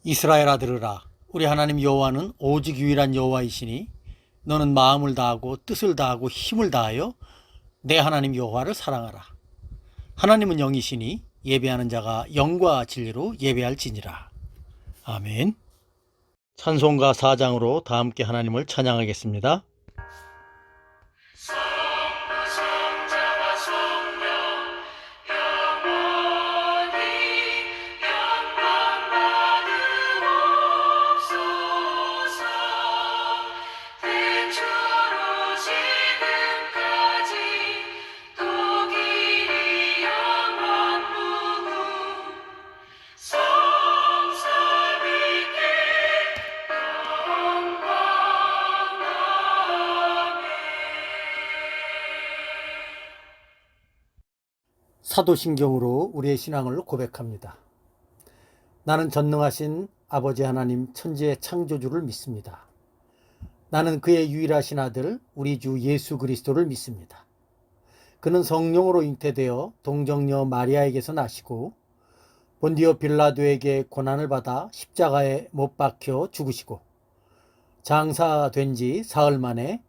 이스라엘아 들으라. 우리 하나님 여호와는 오직 유일한 여호와이시니 너는 마음을 다하고 뜻을 다하고 힘을 다하여 내 하나님 여호와를 사랑하라. 하나님은 영이시니 예배하는 자가 영과 진리로 예배할지니라. 아멘. 찬송가 4장으로 다 함께 하나님을 찬양하겠습니다. 사도신경으로 우리의 신앙을 고백합니다. 나는 전능하신 아버지 하나님 천지의 창조주를 믿습니다. 나는 그의 유일하신 아들 우리 주 예수 그리스도를 믿습니다. 그는 성령으로 잉태되어 동정녀 마리아에게서 나시고 본디오 빌라도에게 고난을 받아 십자가에 못 박혀 죽으시고 장사된 지 사흘 만에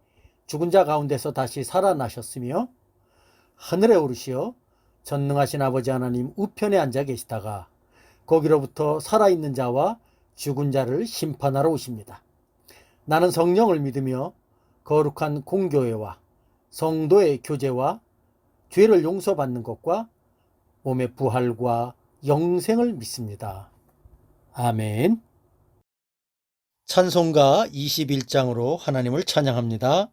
죽은 자 가운데서 다시 살아나셨으며 하늘에 오르시어 전능하신 아버지 하나님 우편에 앉아 계시다가 거기로부터 살아있는 자와 죽은 자를 심판하러 오십니다. 나는 성령을 믿으며 거룩한 공교회와 성도의 교제와 죄를 용서받는 것과 몸의 부활과 영생을 믿습니다. 아멘. 찬송가 21장으로 하나님을 찬양합니다.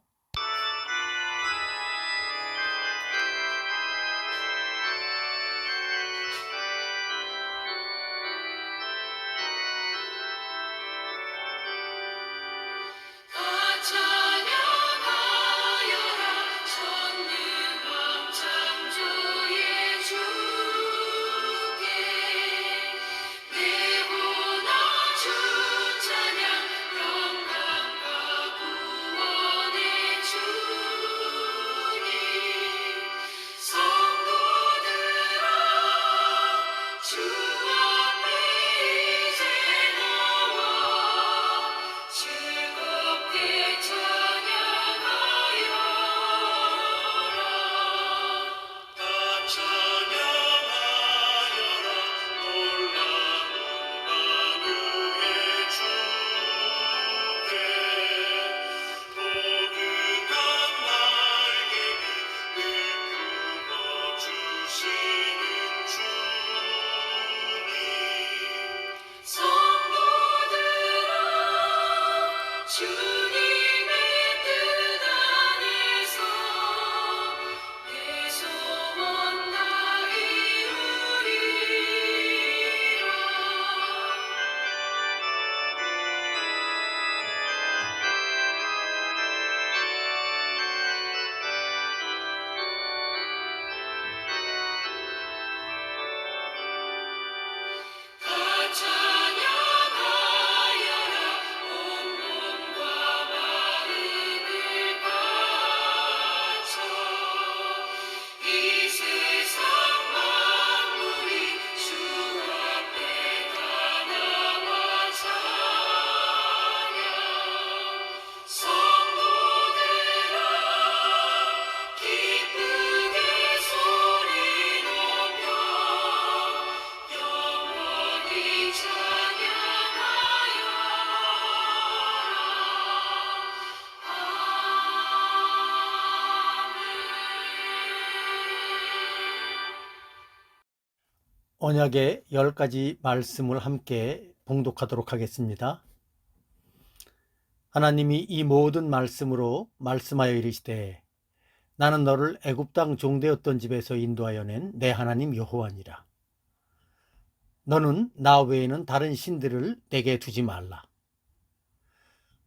언약의 10가지 말씀을 함께 봉독하도록 하겠습니다. 하나님이 이 모든 말씀으로 말씀하여 이르시되 나는 너를 애굽 땅 종되었던 집에서 인도하여 낸 내 하나님 여호와니라. 너는 나 외에는 다른 신들을 내게 두지 말라.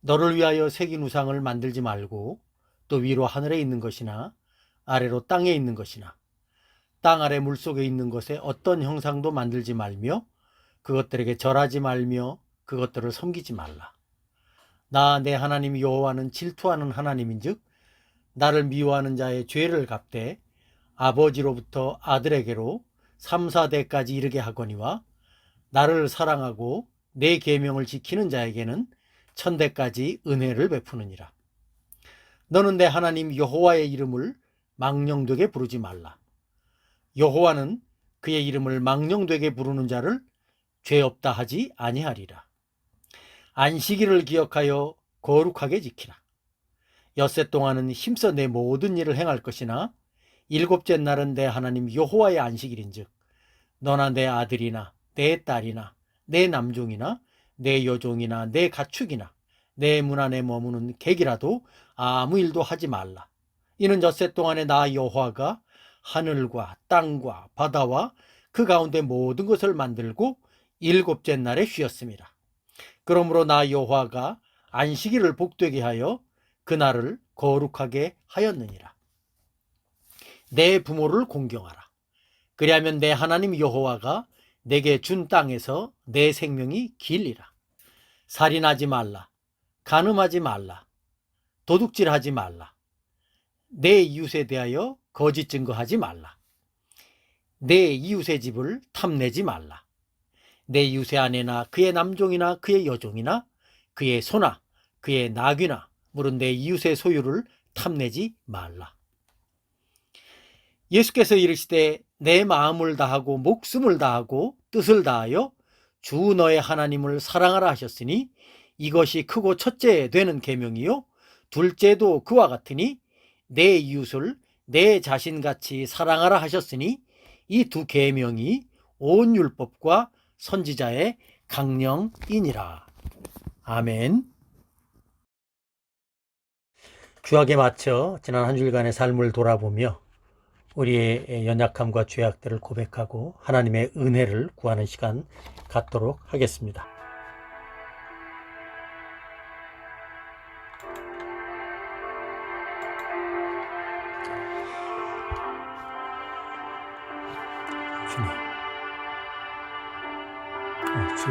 너를 위하여 새긴 우상을 만들지 말고 또 위로 하늘에 있는 것이나 아래로 땅에 있는 것이나 땅 아래 물속에 있는 것에 어떤 형상도 만들지 말며 그것들에게 절하지 말며 그것들을 섬기지 말라. 나 내 하나님 여호와는 질투하는 하나님인즉 나를 미워하는 자의 죄를 갚되 아버지로부터 아들에게로 3, 4대까지 이르게 하거니와 나를 사랑하고 내 계명을 지키는 자에게는 천대까지 은혜를 베푸느니라. 너는 내 하나님 여호와의 이름을 망령되게 부르지 말라. 여호와는 그의 이름을 망령되게 부르는 자를 죄 없다 하지 아니하리라. 안식일을 기억하여 거룩하게 지키라. 엿새 동안은 힘써 내 모든 일을 행할 것이나 일곱째 날은 내 하나님 여호와의 안식일인즉 너나 내 아들이나 내 딸이나 내 남종이나 내 여종이나 내 가축이나 내 문 안에 머무는 객이라도 아무 일도 하지 말라. 이는 엿새 동안에 나 여호와가 하늘과 땅과 바다와 그 가운데 모든 것을 만들고 일곱째 날에 쉬었습니다. 그러므로 나 여호와가 안식일을 복되게 하여 그날을 거룩하게 하였느니라. 내 부모를 공경하라. 그리하면 내 하나님 여호와가 내게 준 땅에서 내 생명이 길리라. 살인하지 말라. 간음하지 말라. 도둑질하지 말라. 내 이웃에 대하여 거짓 증거하지 말라. 내 이웃의 집을 탐내지 말라. 내 이웃의 아내나 그의 남종이나 그의 여종이나 그의 소나 그의 나귀나 물은 내 이웃의 소유를 탐내지 말라. 예수께서 이르시되 내 마음을 다하고 목숨을 다하고 뜻을 다하여 주 너의 하나님을 사랑하라 하셨으니 이것이 크고 첫째 되는 계명이요 둘째도 그와 같으니 내 이웃을 내 자신같이 사랑하라 하셨으니 이 두 계명이 온 율법과 선지자의 강령이니라. 아멘. 주약에 맞춰 지난 한 주일간의 삶을 돌아보며 우리의 연약함과 죄악들을 고백하고 하나님의 은혜를 구하는 시간 갖도록 하겠습니다. 주님, 주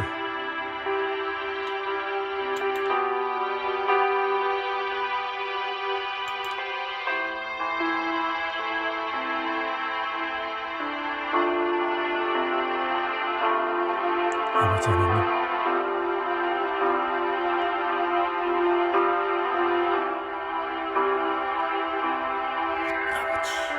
아버지 하나님, 아버지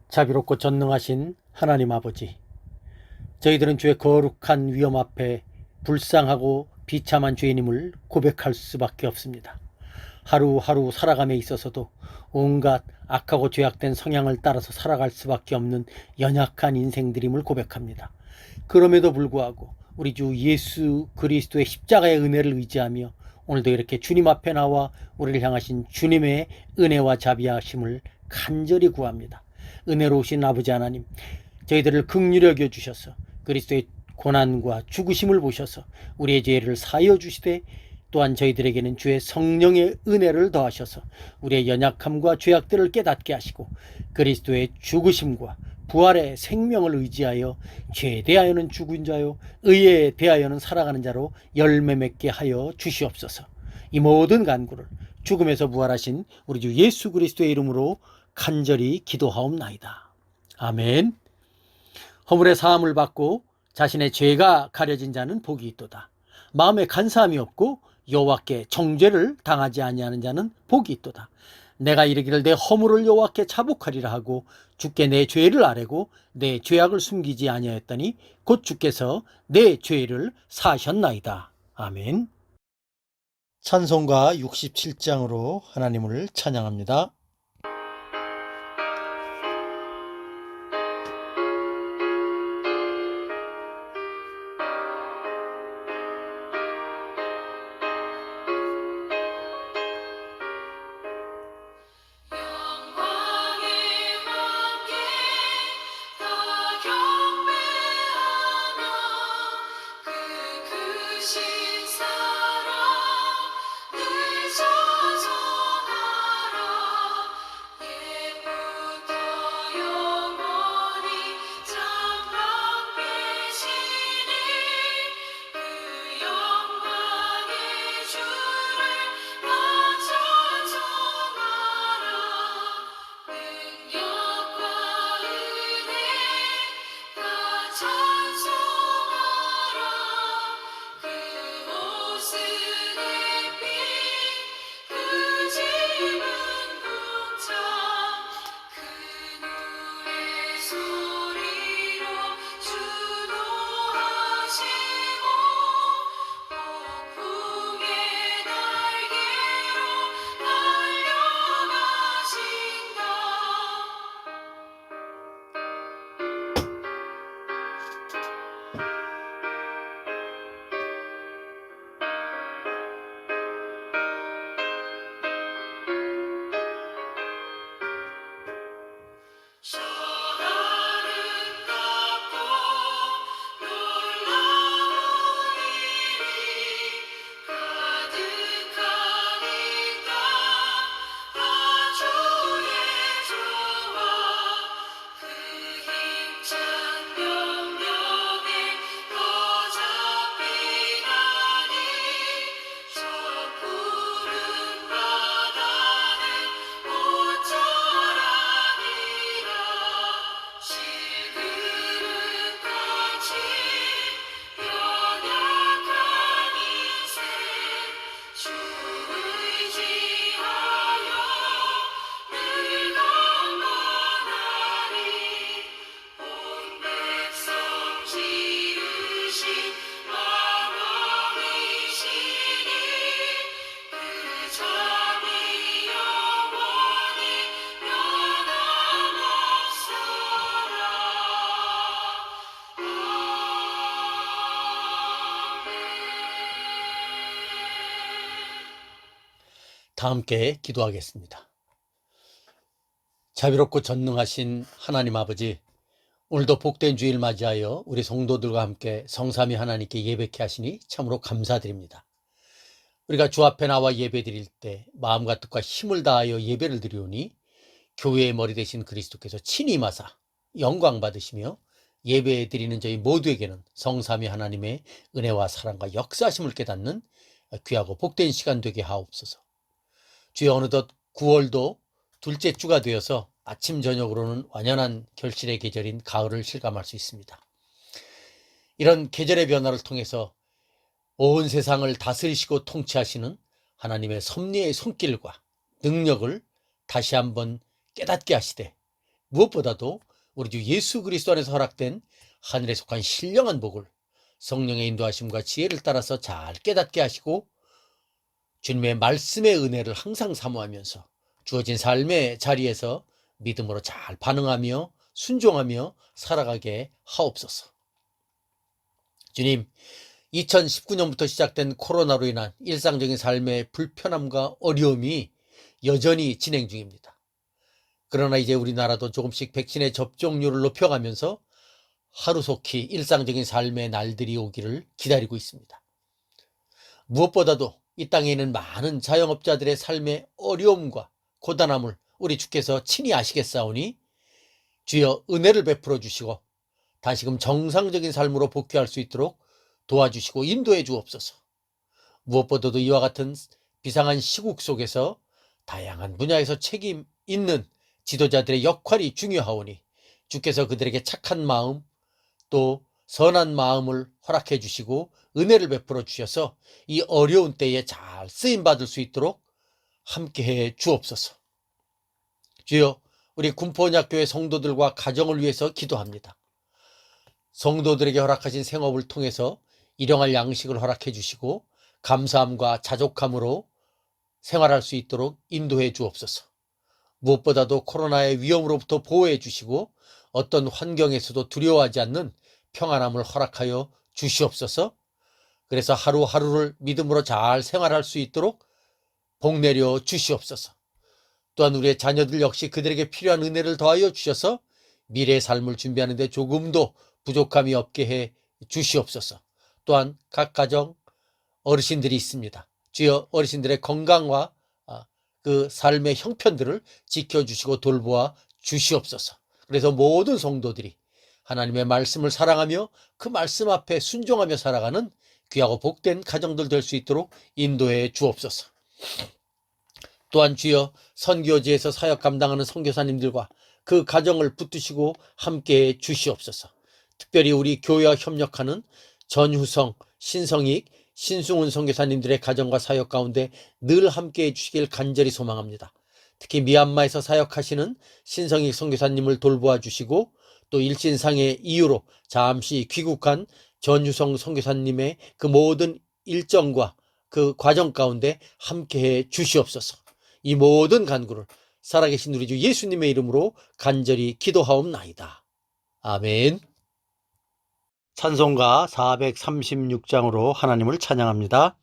자비롭고 전능하신 하나님 아버지, 저희들은 주의 거룩한 위엄 앞에 불쌍하고 비참한 죄인임을 고백할 수밖에 없습니다. 하루하루 살아감에 있어서도 온갖 악하고 죄악된 성향을 따라서 살아갈 수밖에 없는 연약한 인생들임을 고백합니다. 그럼에도 불구하고 우리 주 예수 그리스도의 십자가의 은혜를 의지하며 오늘도 이렇게 주님 앞에 나와 우리를 향하신 주님의 은혜와 자비하심을 간절히 구합니다. 은혜로우신 아버지 하나님, 저희들을 긍휼히 여겨 주셔서 그리스도의 고난과 죽으심을 보셔서 우리의 죄를 사하여 주시되 또한 저희들에게는 주의 성령의 은혜를 더하셔서 우리의 연약함과 죄악들을 깨닫게 하시고 그리스도의 죽으심과 부활의 생명을 의지하여 죄에 대하여는 죽은 자요 의에 대하여는 살아가는 자로 열매 맺게 하여 주시옵소서. 이 모든 간구를 죽음에서 부활하신 우리 주 예수 그리스도의 이름으로 간절히 기도하옵나이다. 아멘. 허물의 사함을 받고 자신의 죄가 가려진 자는 복이 있도다. 마음에 간사함이 없고 여호와께 정죄를 당하지 아니하는 자는 복이 있도다. 내가 이르기를 내 허물을 여호와께 자복하리라 하고 주께 내 죄를 아뢰고 내 죄악을 숨기지 아니하였더니 곧 주께서 내 죄를 사하셨나이다. 아멘. 찬송가 67장으로 하나님을 찬양합니다. 다 함께 기도하겠습니다. 자비롭고 전능하신 하나님 아버지, 오늘도 복된 주일 맞이하여 우리 성도들과 함께 성삼위 하나님께 예배케 하시니 참으로 감사드립니다. 우리가 주 앞에 나와 예배 드릴 때 마음과 뜻과 힘을 다하여 예배를 드리오니 교회의 머리 되신 그리스도께서 친히 임하사 영광 받으시며 예배 드리는 저희 모두에게는 성삼위 하나님의 은혜와 사랑과 역사하심을 깨닫는 귀하고 복된 시간 되게 하옵소서. 주여, 어느덧 9월도 둘째 주가 되어서 아침 저녁으로는 완연한 결실의 계절인 가을을 실감할 수 있습니다. 이런 계절의 변화를 통해서 온 세상을 다스리시고 통치하시는 하나님의 섭리의 손길과 능력을 다시 한번 깨닫게 하시되, 무엇보다도 우리 주 예수 그리스도 안에서 허락된 하늘에 속한 신령한 복을 성령의 인도하심과 지혜를 따라서 잘 깨닫게 하시고 주님의 말씀의 은혜를 항상 사모하면서 주어진 삶의 자리에서 믿음으로 잘 반응하며 순종하며 살아가게 하옵소서. 주님, 2019년부터 시작된 코로나로 인한 일상적인 삶의 불편함과 어려움이 여전히 진행 중입니다. 그러나 이제 우리나라도 조금씩 백신의 접종률을 높여가면서 하루속히 일상적인 삶의 날들이 오기를 기다리고 있습니다. 무엇보다도 이 땅에 있는 많은 자영업자들의 삶의 어려움과 고단함을 우리 주께서 친히 아시겠사오니 주여 은혜를 베풀어 주시고 다시금 정상적인 삶으로 복귀할 수 있도록 도와주시고 인도해 주옵소서. 무엇보다도 이와 같은 비상한 시국 속에서 다양한 분야에서 책임 있는 지도자들의 역할이 중요하오니 주께서 그들에게 착한 마음 또 선한 마음을 허락해 주시고 은혜를 베풀어 주셔서 이 어려운 때에 잘 쓰임받을 수 있도록 함께해 주옵소서. 주여, 우리 군포원약교회 성도들과 가정을 위해서 기도합니다. 성도들에게 허락하신 생업을 통해서 일용할 양식을 허락해 주시고 감사함과 자족함으로 생활할 수 있도록 인도해 주옵소서. 무엇보다도 코로나의 위험으로부터 보호해 주시고 어떤 환경에서도 두려워하지 않는 평안함을 허락하여 주시옵소서. 그래서 하루하루를 믿음으로 잘 생활할 수 있도록 복 내려 주시옵소서. 또한 우리의 자녀들 역시 그들에게 필요한 은혜를 더하여 주셔서 미래의 삶을 준비하는 데 조금도 부족함이 없게 해 주시옵소서. 또한 각 가정 어르신들이 있습니다. 주여, 어르신들의 건강과 그 삶의 형편들을 지켜주시고 돌보아 주시옵소서. 그래서 모든 성도들이 하나님의 말씀을 사랑하며 그 말씀 앞에 순종하며 살아가는 귀하고 복된 가정들 될 수 있도록 인도해 주옵소서. 또한 주여, 선교지에서 사역 감당하는 선교사님들과 그 가정을 붙드시고 함께해 주시옵소서. 특별히 우리 교회와 협력하는 전hu성, 신성익, 신승훈 선교사님들의 가정과 사역 가운데 늘 함께해 주시길 간절히 소망합니다. 특히 미얀마에서 사역하시는 신성익 선교사님을 돌보아 주시고 또 일신상의 이유로 잠시 귀국한 전유성 선교사님의 그 모든 일정과 그 과정 가운데 함께해 주시옵소서. 이 모든 간구를 살아계신 우리 주 예수님의 이름으로 간절히 기도하옵나이다. 아멘. 찬송가 436장으로 하나님을 찬양합니다.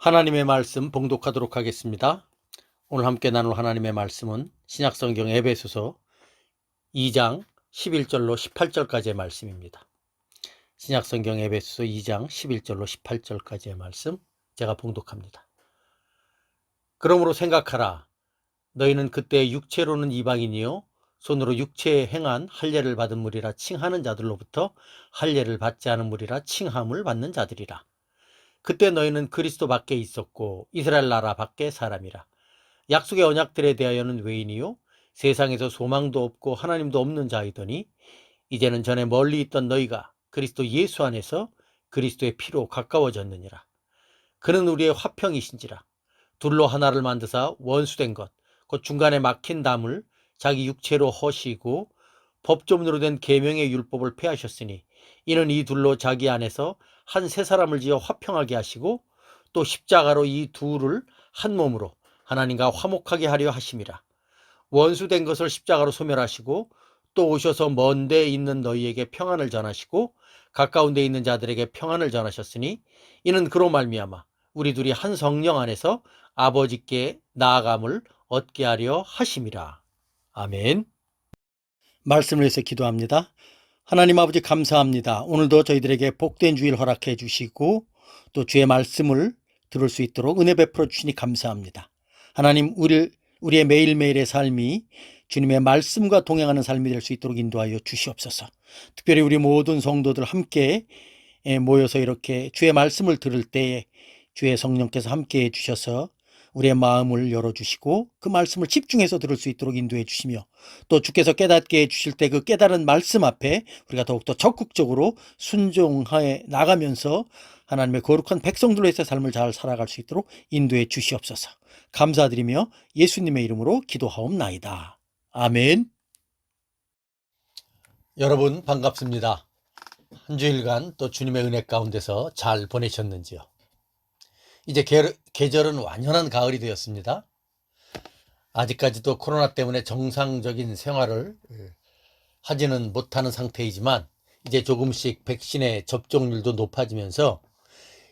하나님의 말씀 봉독하도록 하겠습니다. 오늘 함께 나눌 하나님의 말씀은 신약성경 에베소서 2장 11절로 18절까지의 말씀입니다. 신약성경 에베소서 2장 11절로 18절까지의 말씀 제가 봉독합니다. 그러므로 생각하라. 너희는 그때 육체로는 이방인이요 손으로 육체에 행한 할례를 받은 무리라 칭하는 자들로부터 할례를 받지 않은 무리라 칭함을 받는 자들이라. 그때 너희는 그리스도 밖에 있었고 이스라엘 나라 밖에 사람이라. 약속의 언약들에 대하여는 외인이요 세상에서 소망도 없고 하나님도 없는 자이더니 이제는 전에 멀리 있던 너희가 그리스도 예수 안에서 그리스도의 피로 가까워졌느니라. 그는 우리의 화평이신지라. 둘로 하나를 만드사 원수된 것 곧 중간에 막힌 담을 자기 육체로 허시고 법조문으로 된 계명의 율법을 폐하셨으니 이는 이 둘로 자기 안에서 한 세 사람을 지어 화평하게 하시고 또 십자가로 이 둘을 한 몸으로 하나님과 화목하게 하려 하심이라. 원수된 것을 십자가로 소멸하시고 또 오셔서 먼 데 있는 너희에게 평안을 전하시고 가까운 데 있는 자들에게 평안을 전하셨으니 이는 그로 말미암아 우리 둘이 한 성령 안에서 아버지께 나아감을 얻게 하려 하심이라. 아멘. 말씀을 위해서 기도합니다. 하나님 아버지 감사합니다. 오늘도 저희들에게 복된 주일 허락해 주시고 또 주의 말씀을 들을 수 있도록 은혜 베풀어 주시니 감사합니다. 하나님 우리의 매일매일의 삶이 주님의 말씀과 동행하는 삶이 될 수 있도록 인도하여 주시옵소서. 특별히 우리 모든 성도들 함께 모여서 이렇게 주의 말씀을 들을 때에 주의 성령께서 함께 해주셔서 우리의 마음을 열어주시고 그 말씀을 집중해서 들을 수 있도록 인도해 주시며 또 주께서 깨닫게 해주실 때 그 깨달은 말씀 앞에 우리가 더욱더 적극적으로 순종하여 나가면서 하나님의 거룩한 백성들로서의 삶을 잘 살아갈 수 있도록 인도해 주시옵소서. 감사드리며 예수님의 이름으로 기도하옵나이다. 아멘. 여러분 반갑습니다. 한 주일간 또 주님의 은혜 가운데서 잘 보내셨는지요? 이제 계절은 완연한 가을이 되었습니다. 아직까지도 코로나 때문에 정상적인 생활을 하지는 못하는 상태이지만 이제 조금씩 백신의 접종률도 높아지면서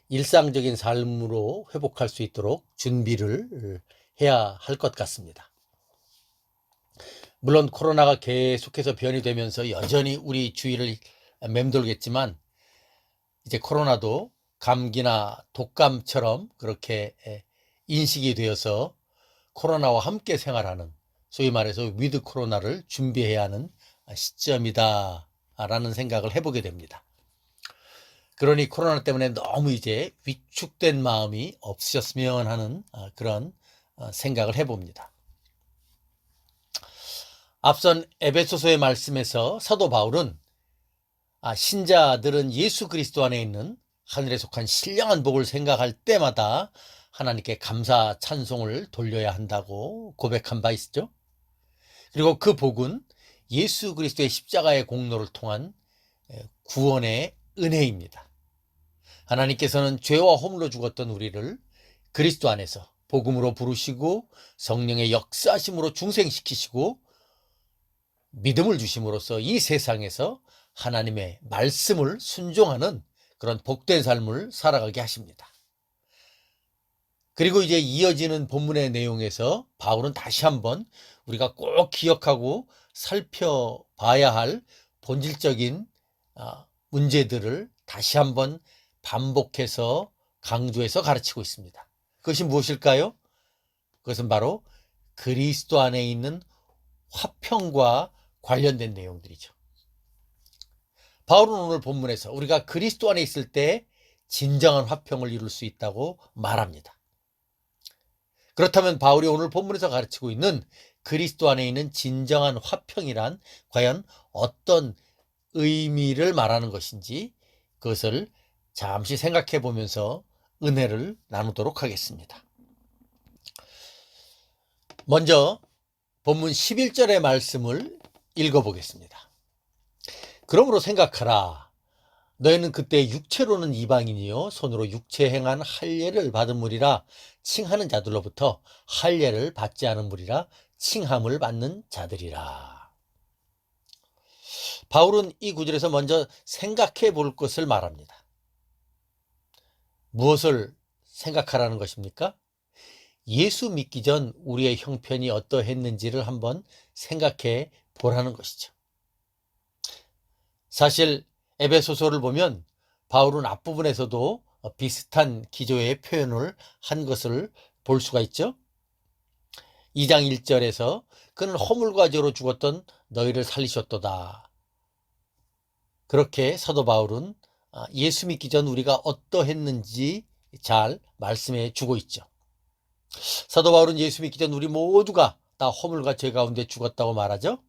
일상적인 삶으로 회복할 수 있도록 준비를 해야 할 것 같습니다. 물론 코로나가 계속해서 변이 되면서 여전히 우리 주위를 맴돌겠지만 이제 코로나도 감기나 독감처럼 그렇게 인식이 되어서 코로나와 함께 생활하는 소위 말해서 위드 코로나를 준비해야 하는 시점이다 라는 생각을 해보게 됩니다. 그러니 코로나 때문에 너무 이제 위축된 마음이 없으셨으면 하는 그런 생각을 해봅니다. 앞선 에베소서의 말씀에서 사도 바울은 신자들은 예수 그리스도 안에 있는 하늘에 속한 신령한 복을 생각할 때마다 하나님께 감사 찬송을 돌려야 한다고 고백한 바 있죠. 그리고 그 복은 예수 그리스도의 십자가의 공로를 통한 구원의 은혜입니다. 하나님께서는 죄와 허물로 죽었던 우리를 그리스도 안에서 복음으로 부르시고 성령의 역사하심으로 중생시키시고 믿음을 주심으로써 이 세상에서 하나님의 말씀을 순종하는 그런 복된 삶을 살아가게 하십니다. 그리고 이제 이어지는 본문의 내용에서 바울은 다시 한번 우리가 꼭 기억하고 살펴봐야 할 본질적인 문제들을 다시 한번 반복해서 강조해서 가르치고 있습니다. 그것이 무엇일까요? 그것은 바로 그리스도 안에 있는 화평과 관련된 내용들이죠. 바울은 오늘 본문에서 우리가 그리스도 안에 있을 때 진정한 화평을 이룰 수 있다고 말합니다. 그렇다면 바울이 오늘 본문에서 가르치고 있는 그리스도 안에 있는 진정한 화평이란 과연 어떤 의미를 말하는 것인지 그것을 잠시 생각해 보면서 은혜를 나누도록 하겠습니다. 먼저 본문 11절의 말씀을 읽어보겠습니다. 그러므로 생각하라. 너희는 그때 육체로는 이방인이요 손으로 육체 행한 할례를 받은 무리라 칭하는 자들로부터 할례를 받지 않은 무리라 칭함을 받는 자들이라. 바울은 이 구절에서 먼저 생각해 볼 것을 말합니다. 무엇을 생각하라는 것입니까? 예수 믿기 전 우리의 형편이 어떠했는지를 한번 생각해 보라는 것이죠. 사실 에베소서를 보면 바울은 앞부분에서도 비슷한 기조의 표현을 한 것을 볼 수가 있죠. 2장 1절에서 그는 허물과 죄로 죽었던 너희를 살리셨도다. 그렇게 사도 바울은 예수 믿기 전 우리가 어떠했는지 잘 말씀해 주고 있죠. 사도 바울은 예수 믿기 전 우리 모두가 다 허물과 죄 가운데 죽었다고 말하죠.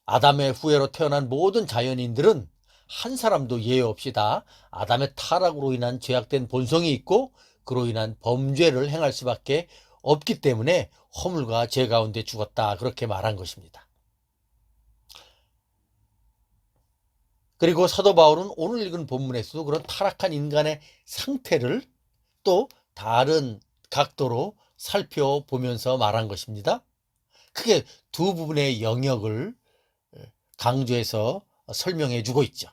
아담의 후예로 태어난 모든 자연인들은 한 사람도 예외 없이 다 아담의 타락으로 인한 죄악된 본성이 있고 그로 인한 범죄를 행할 수밖에 없기 때문에 허물과 죄 가운데 죽었다, 그렇게 말한 것입니다. 그리고 사도 바울은 오늘 읽은 본문에서도 그런 타락한 인간의 상태를 또 다른 각도로 살펴보면서 말한 것입니다. 크게 두 부분의 영역을 강조해서 설명해 주고 있죠.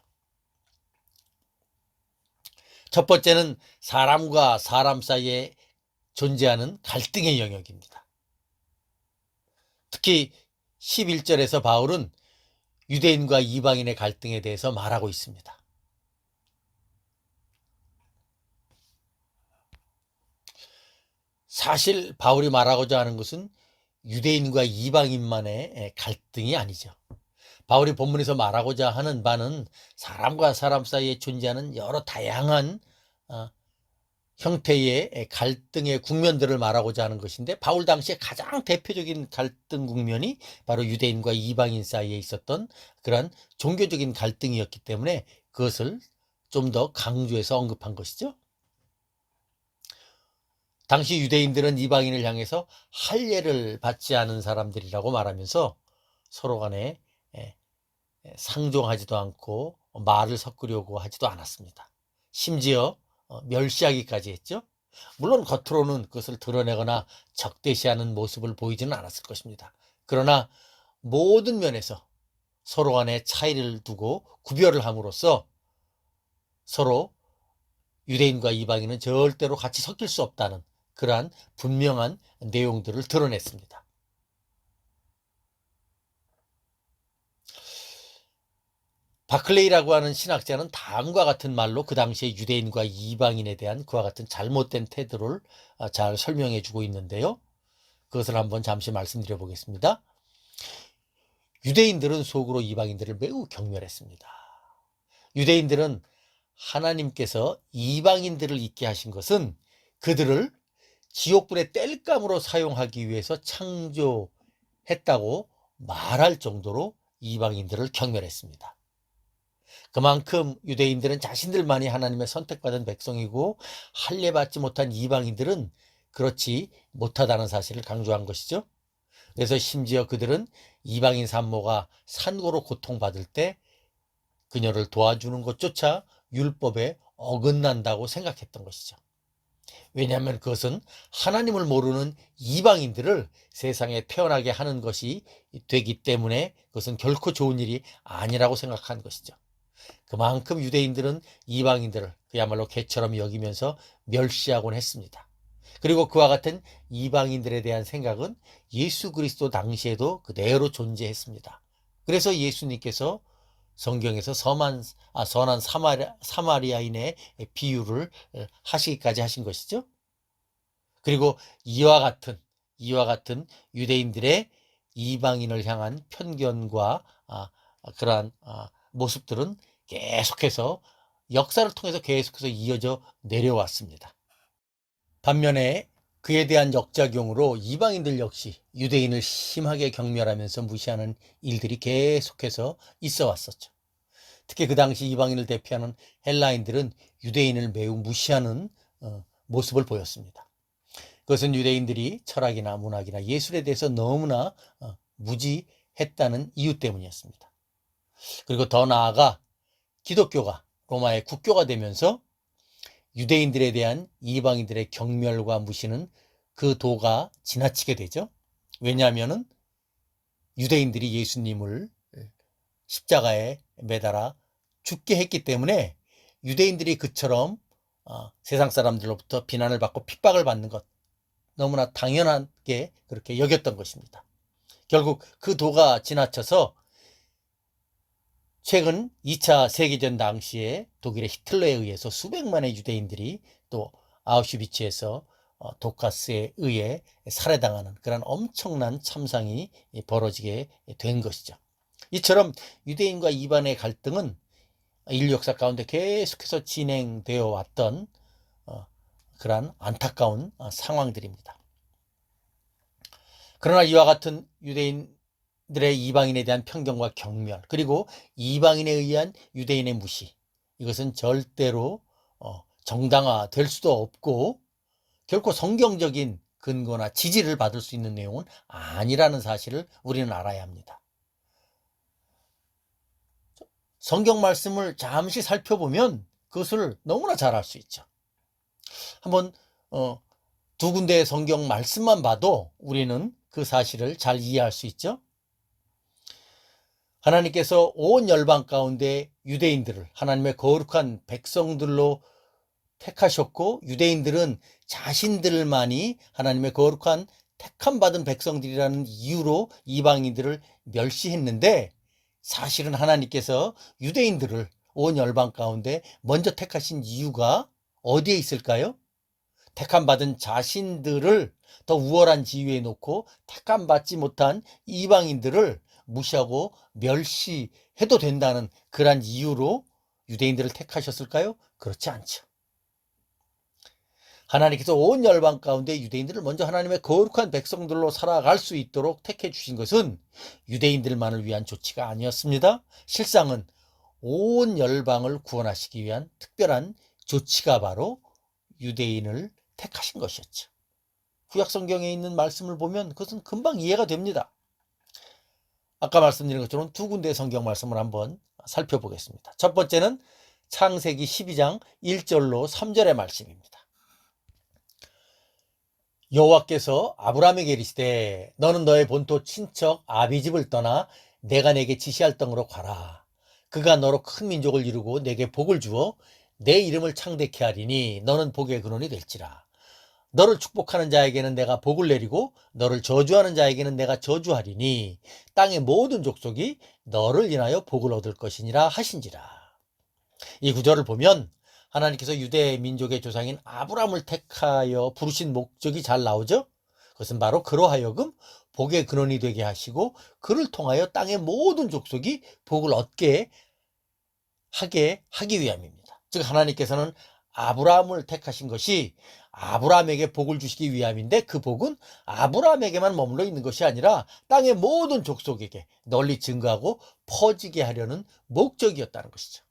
첫 번째는 사람과 사람 사이에 존재하는 갈등의 영역입니다. 특히 11절에서 바울은 유대인과 이방인의 갈등에 대해서 말하고 있습니다. 사실 바울이 말하고자 하는 것은 유대인과 이방인만의 갈등이 아니죠. 바울이 본문에서 말하고자 하는 바는 사람과 사람 사이에 존재하는 여러 다양한 형태의 갈등의 국면들을 말하고자 하는 것인데, 바울 당시에 가장 대표적인 갈등 국면이 바로 유대인과 이방인 사이에 있었던 그런 종교적인 갈등이었기 때문에 그것을 좀 더 강조해서 언급한 것이죠. 당시 유대인들은 이방인을 향해서 할례를 받지 않은 사람들이라고 말하면서 서로 간에 상종하지도 않고 말을 섞으려고 하지도 않았습니다. 심지어 멸시하기까지 했죠. 물론 겉으로는 그것을 드러내거나 적대시하는 모습을 보이지는 않았을 것입니다. 그러나 모든 면에서 서로 간에 차이를 두고 구별을 함으로써 서로 유대인과 이방인은 절대로 같이 섞일 수 없다는 그러한 분명한 내용들을 드러냈습니다. 바클레이라고 하는 신학자는 다음과 같은 말로 그 당시에 유대인과 이방인에 대한 그와 같은 잘못된 태도를 잘 설명해 주고 있는데요. 그것을 한번 잠시 말씀드려 보겠습니다. 유대인들은 속으로 이방인들을 매우 경멸했습니다. 유대인들은 하나님께서 이방인들을 있게 하신 것은 그들을 지옥불의 땔감으로 사용하기 위해서 창조했다고 말할 정도로 이방인들을 경멸했습니다. 그만큼 유대인들은 자신들만이 하나님의 선택받은 백성이고 할례받지 못한 이방인들은 그렇지 못하다는 사실을 강조한 것이죠. 그래서 심지어 그들은 이방인 산모가 산고로 고통받을 때 그녀를 도와주는 것조차 율법에 어긋난다고 생각했던 것이죠. 왜냐하면 그것은 하나님을 모르는 이방인들을 세상에 태어나게 하는 것이 되기 때문에 그것은 결코 좋은 일이 아니라고 생각한 것이죠. 그만큼 유대인들은 이방인들을 그야말로 개처럼 여기면서 멸시하곤 했습니다. 그리고 그와 같은 이방인들에 대한 생각은 예수 그리스도 당시에도 그대로 존재했습니다. 그래서 예수님께서 성경에서 선한 사마리아인의 비유를 하시기까지 하신 것이죠. 그리고 이와 같은 유대인들의 이방인을 향한 편견과 그러한 모습들은 계속해서 역사를 통해서 계속해서 이어져 내려왔습니다. 반면에 그에 대한 역작용으로 이방인들 역시 유대인을 심하게 경멸하면서 무시하는 일들이 계속해서 있어 왔었죠. 특히 그 당시 이방인을 대표하는 헬라인들은 유대인을 매우 무시하는 모습을 보였습니다. 그것은 유대인들이 철학이나 문학이나 예술에 대해서 너무나 무지했다는 이유 때문이었습니다. 그리고 더 나아가 기독교가 로마의 국교가 되면서 유대인들에 대한 이방인들의 경멸과 무시는 그 도가 지나치게 되죠. 왜냐하면 유대인들이 예수님을 십자가에 매달아 죽게 했기 때문에 유대인들이 그처럼 세상 사람들로부터 비난을 받고 핍박을 받는 것 너무나 당연하게 그렇게 여겼던 것입니다. 결국 그 도가 지나쳐서 최근 2차 세계전 당시에 독일의 히틀러에 의해서 수백만의 유대인들이 또 아우슈비츠에서 독가스에 의해 살해당하는 그런 엄청난 참상이 벌어지게 된 것이죠. 이처럼 유대인과 이방의 갈등은 인류 역사 가운데 계속해서 진행되어 왔던 그러한 안타까운 상황들입니다. 그러나 이와 같은 유대인들의 이방인에 대한 편견과 경멸, 그리고 이방인에 의한 유대인의 무시, 이것은 절대로 정당화될 수도 없고 결코 성경적인 근거나 지지를 받을 수 있는 내용은 아니라는 사실을 우리는 알아야 합니다. 성경 말씀을 잠시 살펴보면 그것을 너무나 잘 알 수 있죠. 한번 두 군데의 성경 말씀만 봐도 우리는 그 사실을 잘 이해할 수 있죠. 하나님께서 온 열방 가운데 유대인들을 하나님의 거룩한 백성들로 택하셨고, 유대인들은 자신들만이 하나님의 거룩한 택함받은 백성들이라는 이유로 이방인들을 멸시했는데, 사실은 하나님께서 유대인들을 온 열방 가운데 먼저 택하신 이유가 어디에 있을까요? 택함받은 자신들을 더 우월한 지위에 놓고 택함받지 못한 이방인들을 무시하고 멸시해도 된다는 그러한 이유로 유대인들을 택하셨을까요? 그렇지 않죠. 하나님께서 온 열방 가운데 유대인들을 먼저 하나님의 거룩한 백성들로 살아갈 수 있도록 택해 주신 것은 유대인들만을 위한 조치가 아니었습니다. 실상은 온 열방을 구원하시기 위한 특별한 조치가 바로 유대인을 택하신 것이었죠. 구약성경에 있는 말씀을 보면 그것은 금방 이해가 됩니다. 아까 말씀드린 것처럼 두 군데의 성경 말씀을 한번 살펴보겠습니다. 첫 번째는 창세기 12장 1절로 3절의 말씀입니다. 여호와께서 아브라함에게 이르시되 너는 너의 본토 친척 아비집을 떠나 내가 내게 지시할 땅으로 가라. 그가 너로 큰 민족을 이루고 내게 복을 주어 내 이름을 창대케 하리니 너는 복의 근원이 될지라. 너를 축복하는 자에게는 내가 복을 내리고 너를 저주하는 자에게는 내가 저주하리니 땅의 모든 족속이 너를 인하여 복을 얻을 것이니라 하신지라. 이 구절을 보면 하나님께서 유대 민족의 조상인 아브라함을 택하여 부르신 목적이 잘 나오죠. 그것은 바로 그로 하여금 복의 근원이 되게 하시고 그를 통하여 땅의 모든 족속이 복을 얻게 하기 위함입니다. 즉 하나님께서는 아브라함을 택하신 것이 아브라함에게 복을 주시기 위함인데, 그 복은 아브라함에게만 머물러 있는 것이 아니라 땅의 모든 족속에게 널리 증거하고 퍼지게 하려는 목적이었다는 것이죠.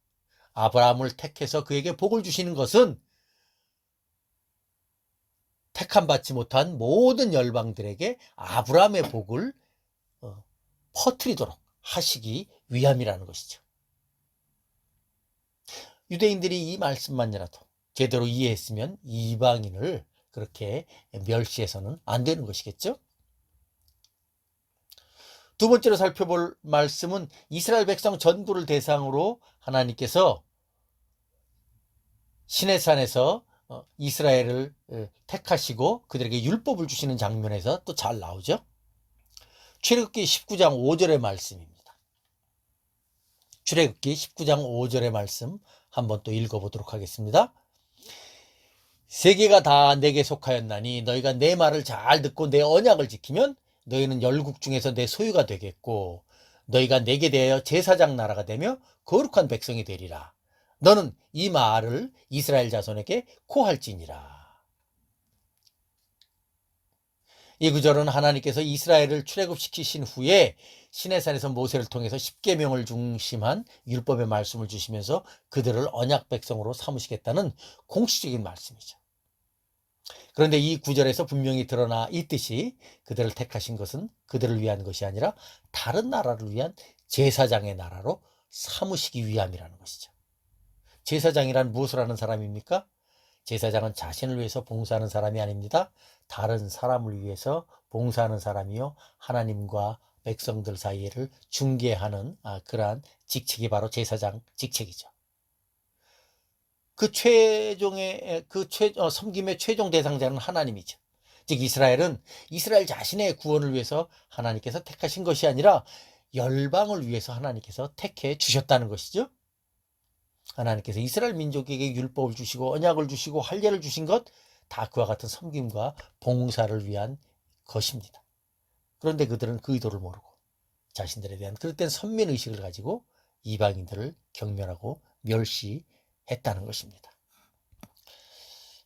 아브라함을 택해서 그에게 복을 주시는 것은 택함받지 못한 모든 열방들에게 아브라함의 복을 퍼뜨리도록 하시기 위함이라는 것이죠. 유대인들이 이 말씀만이라도 제대로 이해했으면 이방인을 그렇게 멸시해서는 안 되는 것이겠죠. 두 번째로 살펴볼 말씀은 이스라엘 백성 전부를 대상으로 하나님께서 시내산에서 이스라엘을 택하시고 그들에게 율법을 주시는 장면에서 또 잘 나오죠. 출애굽기 19장 5절의 말씀입니다. 출애굽기 19장 5절의 말씀 한번 또 읽어보도록 하겠습니다. 세계가 다 내게 속하였나니 너희가 내 말을 잘 듣고 내 언약을 지키면 너희는 열국 중에서 내 소유가 되겠고 너희가 내게 대하여 제사장 나라가 되며 거룩한 백성이 되리라. 너는 이 말을 이스라엘 자손에게 고할지니라. 이 구절은 하나님께서 이스라엘을 출애굽시키신 후에 시내산에서 모세를 통해서 십계명을 중심한 율법의 말씀을 주시면서 그들을 언약 백성으로 삼으시겠다는 공식적인 말씀이죠. 그런데 이 구절에서 분명히 드러나 있듯이 그들을 택하신 것은 그들을 위한 것이 아니라 다른 나라를 위한 제사장의 나라로 삼으시기 위함이라는 것이죠. 제사장이란 무엇을 하는 사람입니까? 제사장은 자신을 위해서 봉사하는 사람이 아닙니다. 다른 사람을 위해서 봉사하는 사람이요, 하나님과 백성들 사이를 중개하는 그러한 직책이 바로 제사장 직책이죠. 그 최종의 섬김의 최종 대상자는 하나님이죠. 즉 이스라엘은 이스라엘 자신의 구원을 위해서 하나님께서 택하신 것이 아니라 열방을 위해서 하나님께서 택해 주셨다는 것이죠. 하나님께서 이스라엘 민족에게 율법을 주시고 언약을 주시고 할례를 주신 것 다 그와 같은 섬김과 봉사를 위한 것입니다. 그런데 그들은 그 의도를 모르고 자신들에 대한 그릇된 선민의식을 가지고 이방인들을 경멸하고 멸시했다는 것입니다.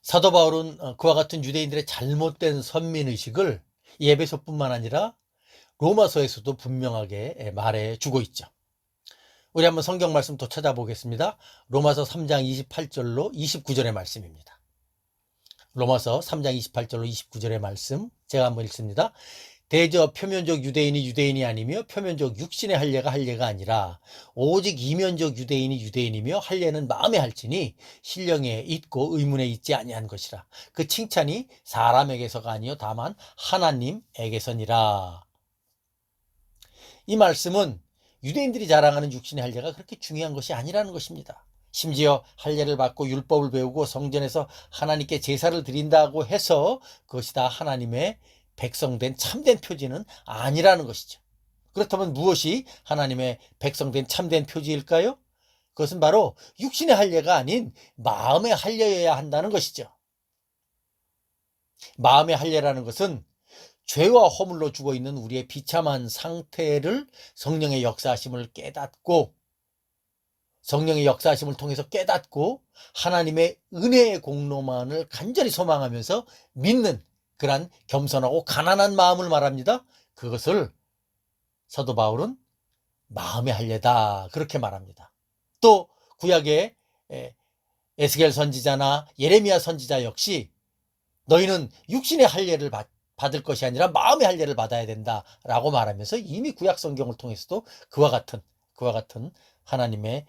사도 바울은 그와 같은 유대인들의 잘못된 선민의식을 에베소뿐만 아니라 로마서에서도 분명하게 말해주고 있죠. 우리 한번 성경 말씀 또 찾아보겠습니다. 로마서 3장 28절로 29절의 말씀입니다. 로마서 3장 28절로 29절의 말씀 제가 한번 읽습니다. 대저 표면적 유대인이 유대인이 아니며 표면적 육신의 할례가 할례가 아니라 오직 이면적 유대인이 유대인이며 할례는 마음에 할지니 신령에 있고 의문에 있지 아니한 것이라. 그 칭찬이 사람에게서가 아니요 다만 하나님에게서니라. 이 말씀은 유대인들이 자랑하는 육신의 할례가 그렇게 중요한 것이 아니라는 것입니다. 심지어 할례를 받고 율법을 배우고 성전에서 하나님께 제사를 드린다고 해서 그것이 다 하나님의 백성된 참된 표지는 아니라는 것이죠. 그렇다면 무엇이 하나님의 백성된 참된 표지일까요? 그것은 바로 육신의 할례가 아닌 마음의 할례여야 한다는 것이죠. 마음의 할례라는 것은 죄와 허물로 죽어있는 우리의 비참한 상태를 성령의 역사하심을 깨닫고 성령의 역사하심을 통해서 깨닫고 하나님의 은혜의 공로만을 간절히 소망하면서 믿는 그러한 겸손하고 가난한 마음을 말합니다. 그것을 사도 바울은 마음의 할례다 그렇게 말합니다. 또 구약의 에스겔 선지자나 예레미야 선지자 역시 너희는 육신의 할례를 받을 것이 아니라 마음의 할례를 받아야 된다라고 말하면서 이미 구약 성경을 통해서도 그와 같은 하나님의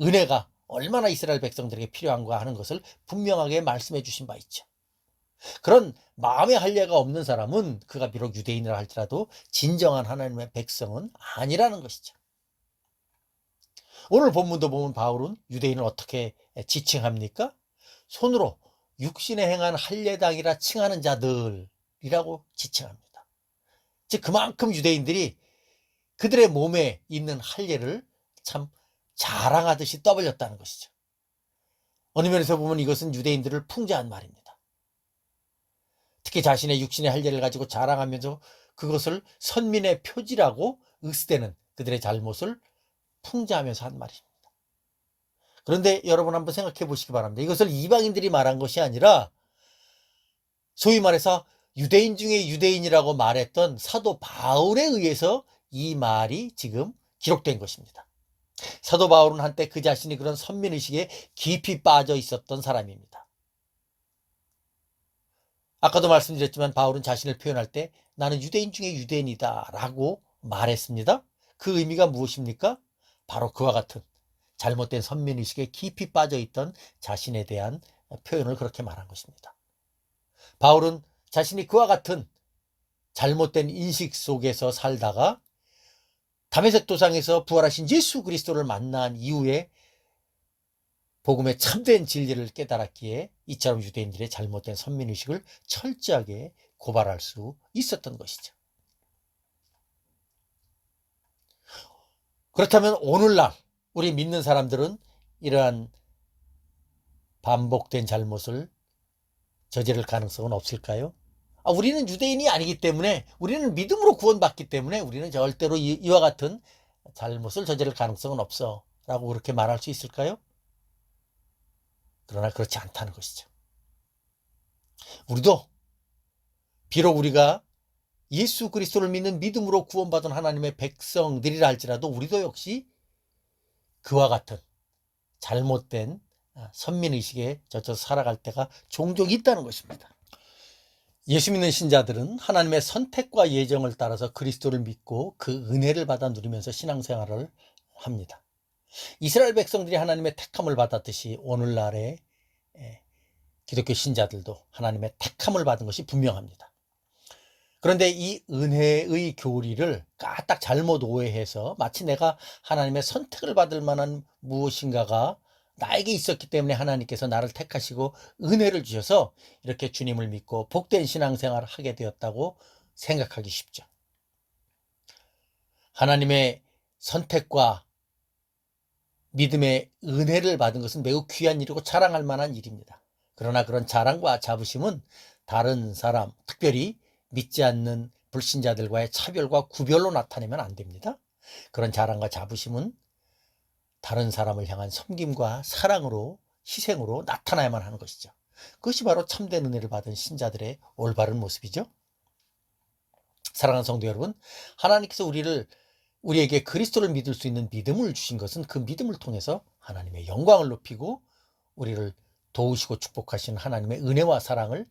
은혜가 얼마나 이스라엘 백성들에게 필요한가 하는 것을 분명하게 말씀해 주신 바 있죠. 그런 마음의 할례가 없는 사람은 그가 비록 유대인이라 할지라도 진정한 하나님의 백성은 아니라는 것이죠. 오늘 본문도 보면 바울은 유대인을 어떻게 지칭합니까? 손으로 육신에 행한 할례당이라 칭하는 자들이라고 지칭합니다. 즉 그만큼 유대인들이 그들의 몸에 있는 할례를 참 자랑하듯이 떠벌렸다는 것이죠. 어느 면에서 보면 이것은 유대인들을 풍자한 말입니다. 특히 자신의 육신의 할례를 가지고 자랑하면서 그것을 선민의 표지라고 으스대는 그들의 잘못을 풍자하면서 한 말입니다. 그런데 여러분 한번 생각해 보시기 바랍니다. 이것을 이방인들이 말한 것이 아니라 소위 말해서 유대인 중에 유대인이라고 말했던 사도 바울에 의해서 이 말이 지금 기록된 것입니다. 사도 바울은 한때 그 자신이 그런 선민의식에 깊이 빠져 있었던 사람입니다. 아까도 말씀드렸지만 바울은 자신을 표현할 때 나는 유대인 중에 유대인이다 라고 말했습니다. 그 의미가 무엇입니까? 바로 그와 같은 잘못된 선민의식에 깊이 빠져있던 자신에 대한 표현을 그렇게 말한 것입니다. 바울은 자신이 그와 같은 잘못된 인식 속에서 살다가 다메섹 도상에서 부활하신 예수 그리스도를 만난 이후에 복음의 참된 진리를 깨달았기에 이처럼 유대인들의 잘못된 선민의식을 철저하게 고발할 수 있었던 것이죠. 그렇다면 오늘날 우리 믿는 사람들은 이러한 반복된 잘못을 저지를 가능성은 없을까요? 우리는 유대인이 아니기 때문에 우리는 믿음으로 구원받기 때문에 우리는 절대로 이와 같은 잘못을 저지를 가능성은 없어 라고 그렇게 말할 수 있을까요? 그러나 그렇지 않다는 것이죠. 우리도 비록 우리가 예수 그리스도를 믿는 믿음으로 구원받은 하나님의 백성들이라 할지라도 우리도 역시 그와 같은 잘못된 선민의식에 젖어서 살아갈 때가 종종 있다는 것입니다. 예수 믿는 신자들은 하나님의 선택과 예정을 따라서 그리스도를 믿고 그 은혜를 받아 누리면서 신앙생활을 합니다. 이스라엘 백성들이 하나님의 택함을 받았듯이 오늘날의 기독교 신자들도 하나님의 택함을 받은 것이 분명합니다. 그런데 이 은혜의 교리를 까딱 잘못 오해해서 마치 내가 하나님의 선택을 받을 만한 무엇인가가 나에게 있었기 때문에 하나님께서 나를 택하시고 은혜를 주셔서 이렇게 주님을 믿고 복된 신앙생활을 하게 되었다고 생각하기 쉽죠. 하나님의 선택과 믿음의 은혜를 받은 것은 매우 귀한 일이고 자랑할 만한 일입니다. 그러나 그런 자랑과 자부심은 다른 사람, 특별히 믿지 않는 불신자들과의 차별과 구별로 나타내면 안 됩니다. 그런 자랑과 자부심은 다른 사람을 향한 섬김과 사랑으로, 희생으로 나타나야만 하는 것이죠. 그것이 바로 참된 은혜를 받은 신자들의 올바른 모습이죠. 사랑하는 성도 여러분, 하나님께서 우리에게 그리스도를 믿을 수 있는 믿음을 주신 것은 그 믿음을 통해서 하나님의 영광을 높이고 우리를 도우시고 축복하시는 하나님의 은혜와 사랑을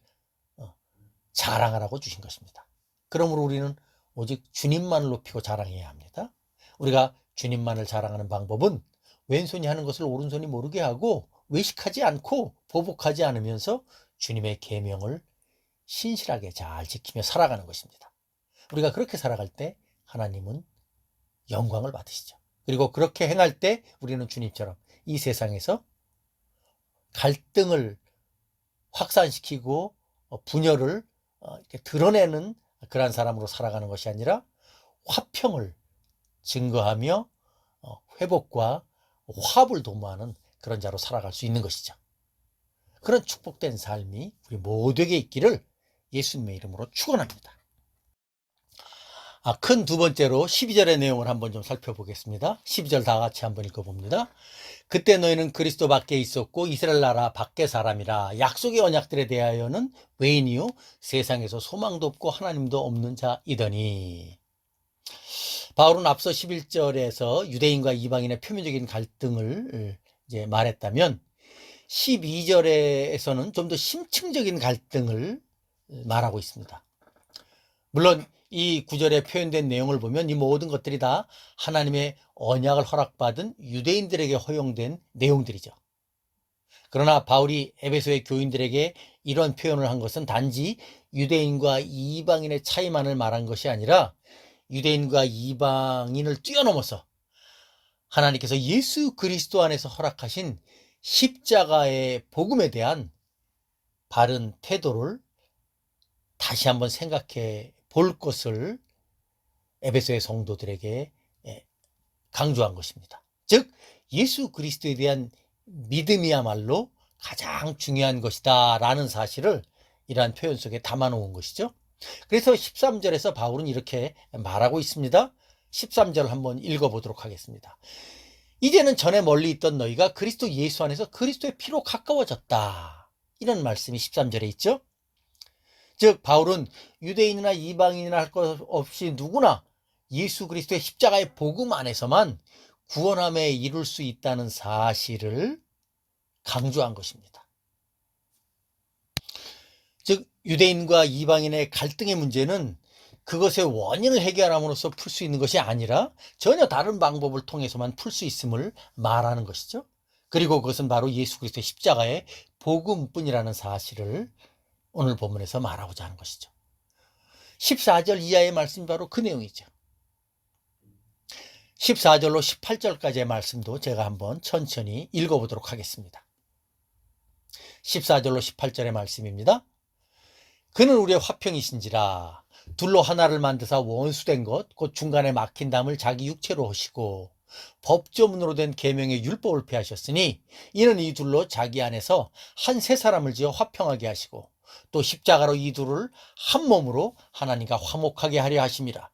자랑하라고 주신 것입니다. 그러므로 우리는 오직 주님만을 높이고 자랑해야 합니다. 우리가 주님만을 자랑하는 방법은 왼손이 하는 것을 오른손이 모르게 하고 외식하지 않고 보복하지 않으면서 주님의 계명을 신실하게 잘 지키며 살아가는 것입니다. 우리가 그렇게 살아갈 때 하나님은 영광을 받으시죠. 그리고 그렇게 행할 때 우리는 주님처럼 이 세상에서 갈등을 확산시키고 분열을 이렇게 드러내는 그러한 사람으로 살아가는 것이 아니라 화평을 증거하며 회복과 화합을 도모하는 그런 자로 살아갈 수 있는 것이죠. 그런 축복된 삶이 우리 모두에게 있기를 예수님의 이름으로 축원합니다. 큰 두 번째로 12절의 내용을 한번 좀 살펴보겠습니다. 12절 다 같이 한번 읽어봅니다. 그때 너희는 그리스도 밖에 있었고 이스라엘 나라 밖의 사람이라 약속의 언약들에 대하여는 외인이요 세상에서 소망도 없고 하나님도 없는 자이더니. 바울은 앞서 11절에서 유대인과 이방인의 표면적인 갈등을 이제 말했다면 12절에서는 좀 더 심층적인 갈등을 말하고 있습니다. 물론 이 구절에 표현된 내용을 보면 이 모든 것들이 다 하나님의 언약을 허락받은 유대인들에게 허용된 내용들이죠. 그러나 바울이 에베소의 교인들에게 이런 표현을 한 것은 단지 유대인과 이방인의 차이만을 말한 것이 아니라 유대인과 이방인을 뛰어넘어서 하나님께서 예수 그리스도 안에서 허락하신 십자가의 복음에 대한 바른 태도를 다시 한번 생각해 볼 것을 에베소의 성도들에게 강조한 것입니다. 즉 예수 그리스도에 대한 믿음이야말로 가장 중요한 것이다 라는 사실을 이러한 표현 속에 담아놓은 것이죠. 그래서 13절에서 바울은 이렇게 말하고 있습니다. 13절 한번 읽어보도록 하겠습니다. 이제는 전에 멀리 있던 너희가 그리스도 예수 안에서 그리스도의 피로 가까워졌다. 이런 말씀이 13절에 있죠. 즉 바울은 유대인이나 이방인이나 할 것 없이 누구나 예수 그리스도의 십자가의 복음 안에서만 구원함에 이룰 수 있다는 사실을 강조한 것입니다. 즉 유대인과 이방인의 갈등의 문제는 그것의 원인을 해결함으로써 풀 수 있는 것이 아니라 전혀 다른 방법을 통해서만 풀 수 있음을 말하는 것이죠. 그리고 그것은 바로 예수 그리스도의 십자가의 복음뿐이라는 사실을 오늘 본문에서 말하고자 하는 것이죠. 14절 이하의 말씀이 바로 그 내용이죠. 14절로 18절까지의 말씀도 제가 한번 천천히 읽어보도록 하겠습니다. 14절로 18절의 말씀입니다. 그는 우리의 화평이신지라 둘로 하나를 만드사 원수된 것 곧 중간에 막힌 담을 자기 육체로 하시고 법조문으로 된 계명의 율법을 폐하셨으니 이는 이 둘로 자기 안에서 한 세 사람을 지어 화평하게 하시고 또 십자가로 이 둘을 한 몸으로 하나님과 화목하게 하려 하심이라.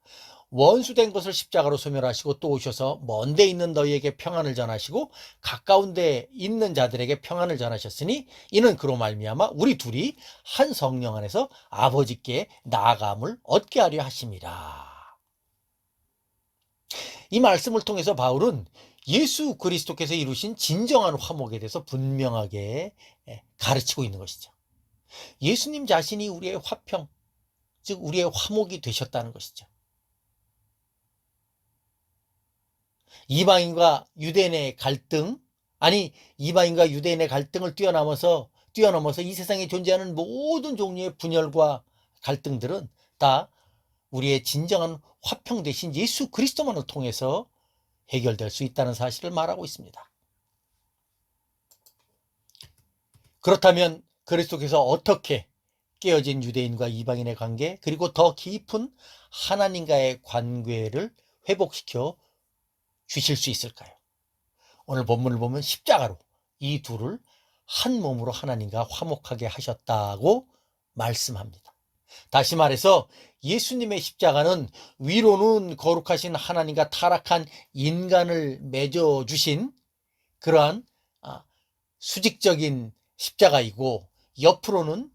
원수된 것을 십자가로 소멸하시고 또 오셔서 먼 데 있는 너희에게 평안을 전하시고 가까운 데 있는 자들에게 평안을 전하셨으니 이는 그로 말미암아 우리 둘이 한 성령 안에서 아버지께 나아감을 얻게 하려 하심이라. 이 말씀을 통해서 바울은 예수 그리스도께서 이루신 진정한 화목에 대해서 분명하게 가르치고 있는 것이죠. 예수님 자신이 우리의 화평, 즉 우리의 화목이 되셨다는 것이죠. 이방인과 유대인의 갈등, 아니 이방인과 유대인의 갈등을 뛰어넘어서 이 세상에 존재하는 모든 종류의 분열과 갈등들은 다 우리의 진정한 화평 되신 예수 그리스도만을 통해서 해결될 수 있다는 사실을 말하고 있습니다. 그렇다면 그리스도께서 어떻게 깨어진 유대인과 이방인의 관계, 그리고 더 깊은 하나님과의 관계를 회복시켜 주실 수 있을까요? 오늘 본문을 보면 십자가로 이 둘을 한 몸으로 하나님과 화목하게 하셨다고 말씀합니다. 다시 말해서 예수님의 십자가는 위로는 거룩하신 하나님과 타락한 인간을 맺어주신 그러한 수직적인 십자가이고, 옆으로는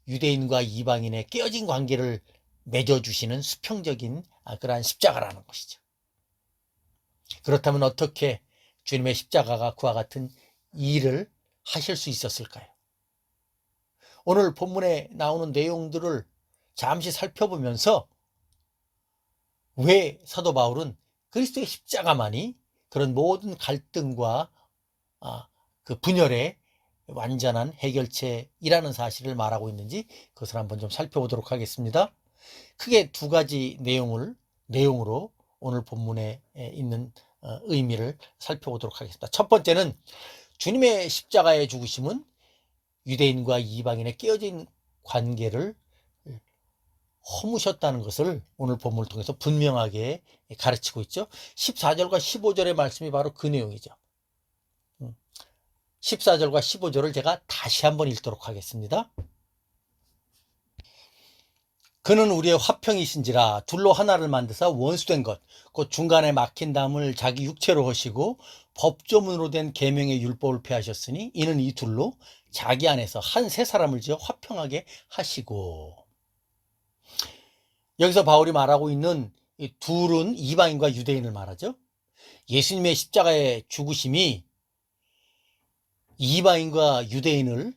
유대인과 이방인의 깨어진 관계를 맺어주시는 수평적인 그러한 십자가라는 것이죠. 그렇다면 어떻게 주님의 십자가가 그와 같은 일을 하실 수 있었을까요? 오늘 본문에 나오는 내용들을 잠시 살펴보면서 왜 사도 바울은 그리스도의 십자가만이 그런 모든 갈등과 그 분열의 완전한 해결책이라는 사실을 말하고 있는지 그것을 한번 좀 살펴보도록 하겠습니다. 크게 두 가지 내용으로 오늘 본문에 있는 의미를 살펴보도록 하겠습니다. 첫 번째는 주님의 십자가의 죽으심은 유대인과 이방인의 깨어진 관계를 허무셨다는 것을 오늘 본문을 통해서 분명하게 가르치고 있죠. 14절과 15절의 말씀이 바로 그 내용이죠. 14절과 15절을 제가 다시 한번 읽도록 하겠습니다. 그는 우리의 화평이신지라 둘로 하나를 만드사 원수된 것 곧 중간에 막힌 담을 자기 육체로 하시고 법조문으로 된 계명의 율법을 폐하셨으니 이는 이 둘로 자기 안에서 한 세 사람을 지어 화평하게 하시고. 여기서 바울이 말하고 있는 이 둘은 이방인과 유대인을 말하죠. 예수님의 십자가의 죽으심이 이방인과 유대인을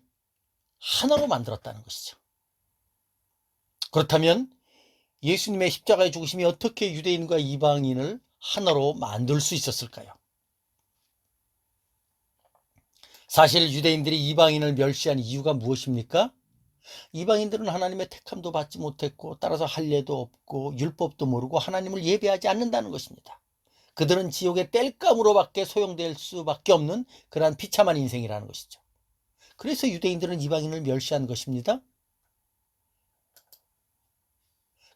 하나로 만들었다는 것이죠. 그렇다면 예수님의 십자가의 죽으심이 어떻게 유대인과 이방인을 하나로 만들 수 있었을까요? 사실 유대인들이 이방인을 멸시한 이유가 무엇입니까? 이방인들은 하나님의 택함도 받지 못했고 따라서 할례도 없고 율법도 모르고 하나님을 예배하지 않는다는 것입니다. 그들은 지옥의 땔감으로밖에 소용될 수밖에 없는 그러한 비참한 인생이라는 것이죠. 그래서 유대인들은 이방인을 멸시한 것입니다.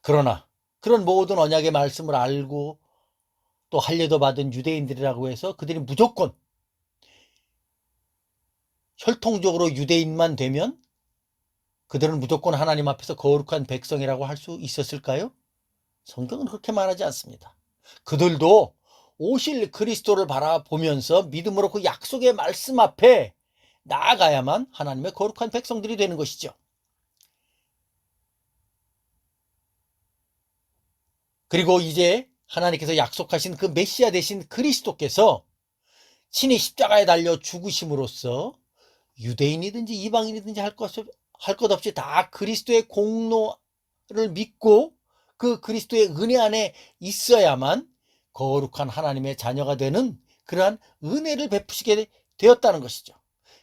그러나 그런 모든 언약의 말씀을 알고 또 할례도 받은 유대인들이라고 해서 그들이 무조건 혈통적으로 유대인만 되면 그들은 무조건 하나님 앞에서 거룩한 백성이라고 할 수 있었을까요? 성경은 그렇게 말하지 않습니다. 그들도 오실 그리스도를 바라보면서 믿음으로 그 약속의 말씀 앞에 나아가야만 하나님의 거룩한 백성들이 되는 것이죠. 그리고 이제 하나님께서 약속하신 그 메시아 되신 그리스도께서 친히 십자가에 달려 죽으심으로써 유대인이든지 이방인이든지 할 것 없이 다 그리스도의 공로를 믿고 그 그리스도의 은혜 안에 있어야만 거룩한 하나님의 자녀가 되는 그러한 은혜를 베푸시게 되었다는 것이죠.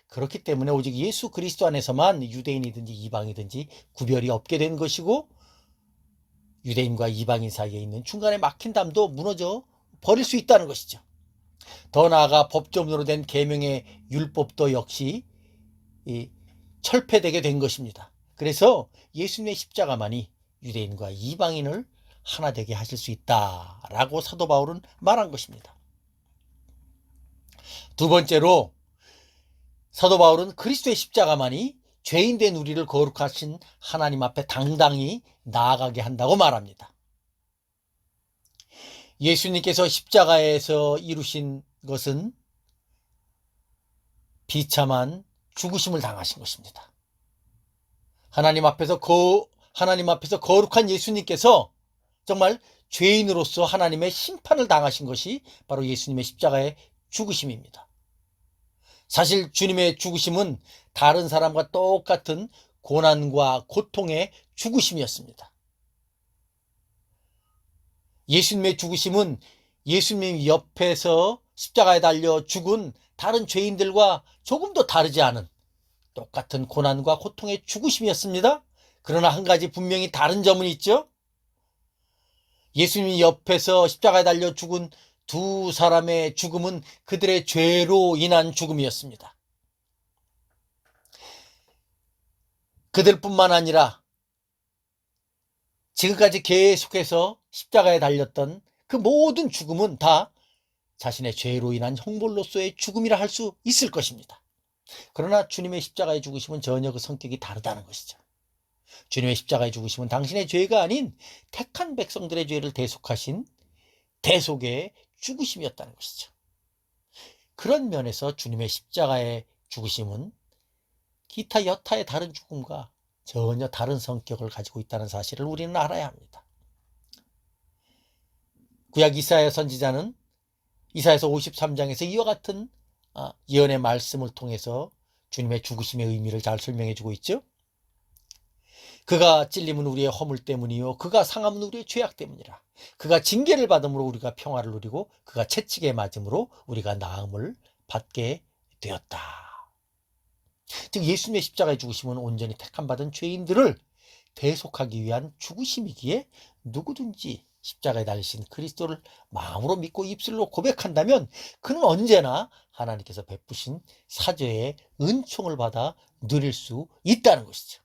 그렇기 때문에 오직 예수 그리스도 안에서만 유대인이든지 이방이든지 구별이 없게 된 것이고, 유대인과 이방인 사이에 있는 중간에 막힌 담도 무너져 버릴 수 있다는 것이죠. 더 나아가 법조문으로 된 계명의 율법도 역시 철폐되게 된 것입니다. 그래서 예수님의 십자가만이 유대인과 이방인을 하나 되게 하실 수 있다라고 사도 바울은 말한 것입니다. 두 번째로 사도 바울은 그리스도의 십자가만이 죄인된 우리를 거룩하신 하나님 앞에 당당히 나아가게 한다고 말합니다. 예수님께서 십자가에서 이루신 것은 비참한 죽으심을 당하신 것입니다. 하나님 앞에서 거룩한 예수님께서 정말 죄인으로서 하나님의 심판을 당하신 것이 바로 예수님의 십자가의 죽으심입니다. 사실 주님의 죽으심은 다른 사람과 똑같은 고난과 고통의 죽으심이었습니다. 예수님의 죽으심은 예수님 옆에서 십자가에 달려 죽은 다른 죄인들과 조금도 다르지 않은 똑같은 고난과 고통의 죽으심이었습니다. 그러나 한 가지 분명히 다른 점은 있죠. 예수님 옆에서 십자가에 달려 죽은 두 사람의 죽음은 그들의 죄로 인한 죽음이었습니다. 그들뿐만 아니라 지금까지 계속해서 십자가에 달렸던 그 모든 죽음은 다 자신의 죄로 인한 형벌로서의 죽음이라 할 수 있을 것입니다. 그러나 주님의 십자가의 죽으심은 전혀 그 성격이 다르다는 것이죠. 주님의 십자가의 죽으심은 당신의 죄가 아닌 택한 백성들의 죄를 대속하신 대속의 죽으심이었다는 것이죠. 그런 면에서 주님의 십자가의 죽으심은 기타 여타의 다른 죽음과 전혀 다른 성격을 가지고 있다는 사실을 우리는 알아야 합니다. 구약 이사야 선지자는 이사야서 53장에서 이와 같은 예언의 말씀을 통해서 주님의 죽으심의 의미를 잘 설명해 주고 있죠. 그가 찔림은 우리의 허물 때문이요 그가 상함은 우리의 죄악 때문이라. 그가 징계를 받음으로 우리가 평화를 누리고 그가 채찍에 맞음으로 우리가 나음을 받게 되었다. 즉 예수님의 십자가의 죽으심은 온전히 택함받은 죄인들을 대속하기 위한 죽으심이기에 누구든지 십자가에 달리신 그리스도를 마음으로 믿고 입술로 고백한다면 그는 언제나 하나님께서 베푸신 사죄의 은총을 받아 누릴 수 있다는 것이죠.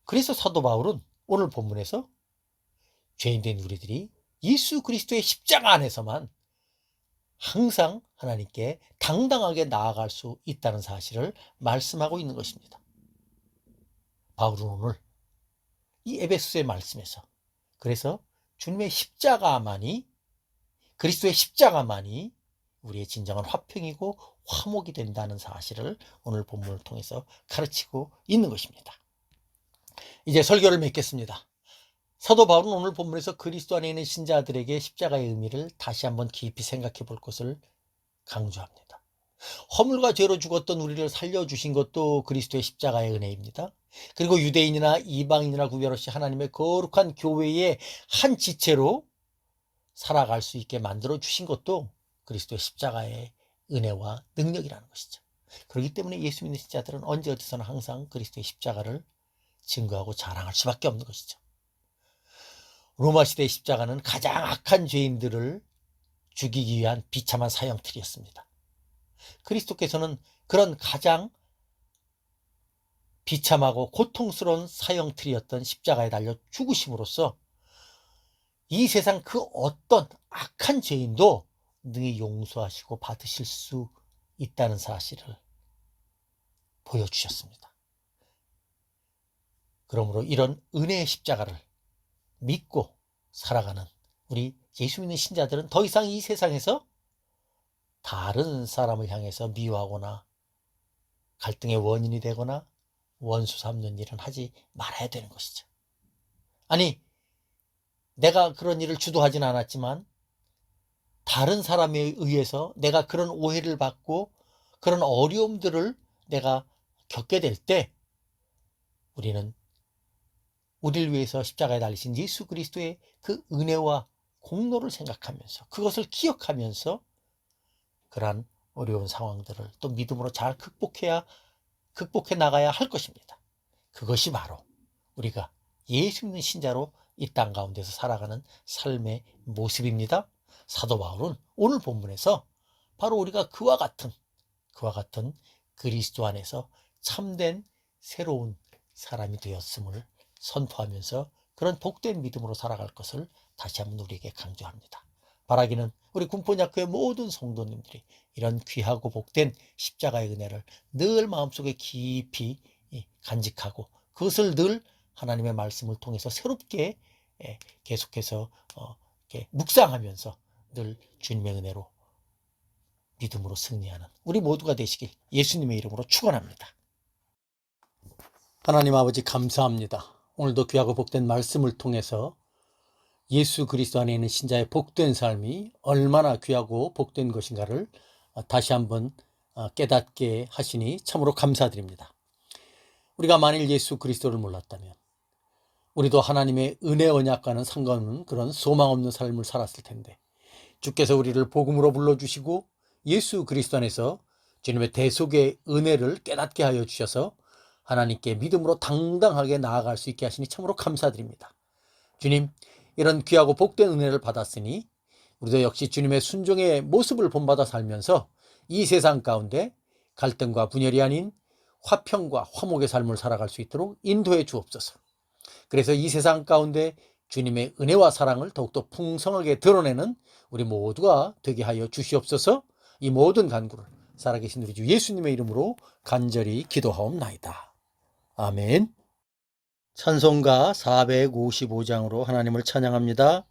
그래서 사도 바울은 오늘 본문에서 죄인된 우리들이 예수 그리스도의 십자가 안에서만 항상 하나님께 당당하게 나아갈 수 있다는 사실을 말씀하고 있는 것입니다. 바울은 오늘 이 에베소서의 말씀에서 그래서 주님의 십자가만이 그리스도의 십자가만이 우리의 진정한 화평이고 화목이 된다는 사실을 오늘 본문을 통해서 가르치고 있는 것입니다. 이제 설교를 맺겠습니다. 사도 바울은 오늘 본문에서 그리스도 안에 있는 신자들에게 십자가의 의미를 다시 한번 깊이 생각해 볼 것을 강조합니다. 허물과 죄로 죽었던 우리를 살려주신 것도 그리스도의 십자가의 은혜입니다. 그리고 유대인이나 이방인이나 구별 없이 하나님의 거룩한 교회의 한 지체로 살아갈 수 있게 만들어 주신 것도 그리스도의 십자가의 은혜와 능력이라는 것이죠. 그렇기 때문에 예수 믿는 신자들은 언제 어디서나 항상 그리스도의 십자가를 증거하고 자랑할 수밖에 없는 것이죠. 로마 시대의 십자가는 가장 악한 죄인들을 죽이기 위한 비참한 사형틀이었습니다. 그리스도께서는 그런 가장 비참하고 고통스러운 사형틀이었던 십자가에 달려 죽으심으로써 이 세상 그 어떤 악한 죄인도 능히 용서하시고 받으실 수 있다는 사실을 보여주셨습니다. 그러므로 이런 은혜의 십자가를 믿고 살아가는 우리 예수 믿는 신자들은 더 이상 이 세상에서 다른 사람을 향해서 미워하거나 갈등의 원인이 되거나 원수 삼는 일은 하지 말아야 되는 것이죠. 아니, 내가 그런 일을 주도하진 않았지만 다른 사람에 의해서 내가 그런 오해를 받고 그런 어려움들을 내가 겪게 될 때 우리는 우리를 위해서 십자가에 달리신 예수 그리스도의 그 은혜와 공로를 생각하면서 그것을 기억하면서 그러한 어려운 상황들을 또 믿음으로 잘 극복해 나가야 할 것입니다. 그것이 바로 우리가 예수 믿는 신자로 이 땅 가운데서 살아가는 삶의 모습입니다. 사도 바울은 오늘 본문에서 바로 우리가 그와 같은 그리스도 안에서 참된 새로운 사람이 되었음을 선포하면서 그런 복된 믿음으로 살아갈 것을 다시 한번 우리에게 강조합니다. 바라기는 우리 군포약교의 모든 성도님들이 이런 귀하고 복된 십자가의 은혜를 늘 마음속에 깊이 간직하고 그것을 늘 하나님의 말씀을 통해서 새롭게 계속해서 묵상하면서 늘 주님의 은혜로 믿음으로 승리하는 우리 모두가 되시길 예수님의 이름으로 축원합니다. 하나님 아버지 감사합니다. 오늘도 귀하고 복된 말씀을 통해서 예수 그리스도 안에 있는 신자의 복된 삶이 얼마나 귀하고 복된 것인가를 다시 한번 깨닫게 하시니 참으로 감사드립니다. 우리가 만일 예수 그리스도를 몰랐다면 우리도 하나님의 은혜 언약과는 상관없는 그런 소망 없는 삶을 살았을 텐데 주께서 우리를 복음으로 불러주시고 예수 그리스도 안에서 주님의 대속의 은혜를 깨닫게 하여 주셔서 하나님께 믿음으로 당당하게 나아갈 수 있게 하시니 참으로 감사드립니다. 주님, 이런 귀하고 복된 은혜를 받았으니 우리도 역시 주님의 순종의 모습을 본받아 살면서 이 세상 가운데 갈등과 분열이 아닌 화평과 화목의 삶을 살아갈 수 있도록 인도해 주옵소서. 그래서 이 세상 가운데 주님의 은혜와 사랑을 더욱더 풍성하게 드러내는 우리 모두가 되게 하여 주시옵소서. 이 모든 간구를 살아계신 우리 주 예수님의 이름으로 간절히 기도하옵나이다. 아멘. 찬송가 455장으로 하나님을 찬양합니다.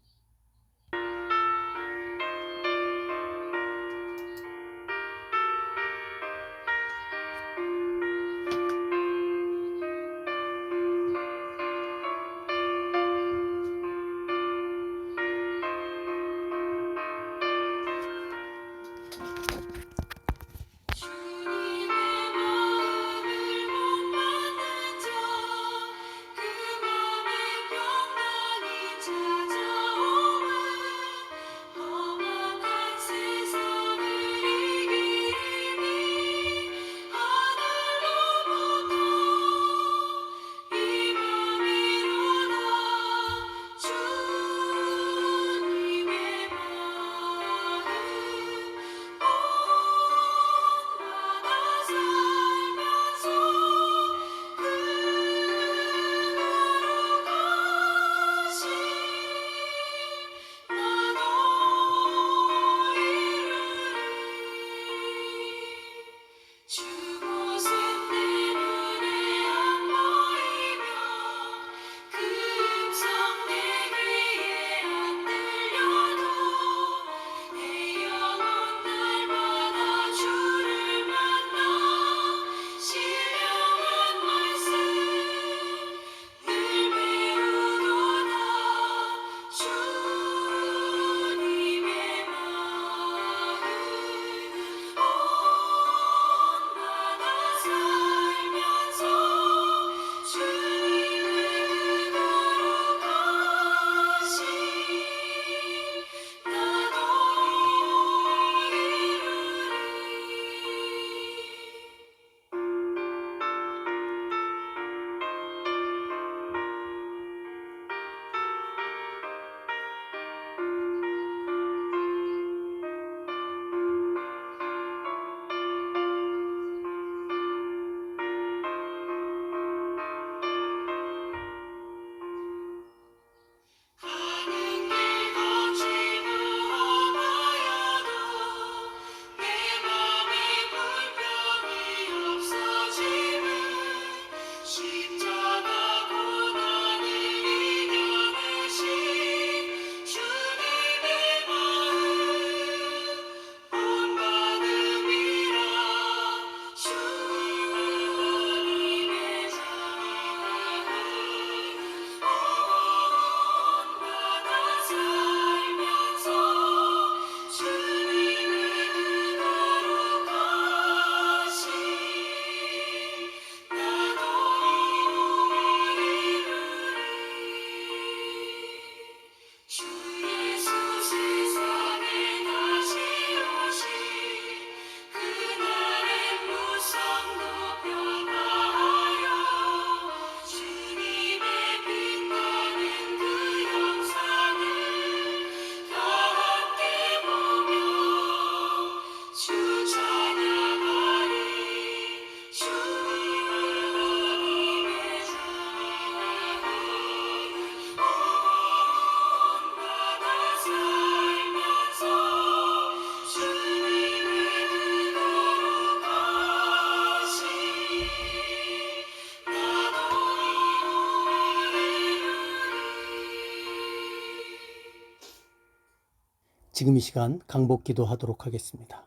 지금 이 시간 강복 기도하도록 하겠습니다.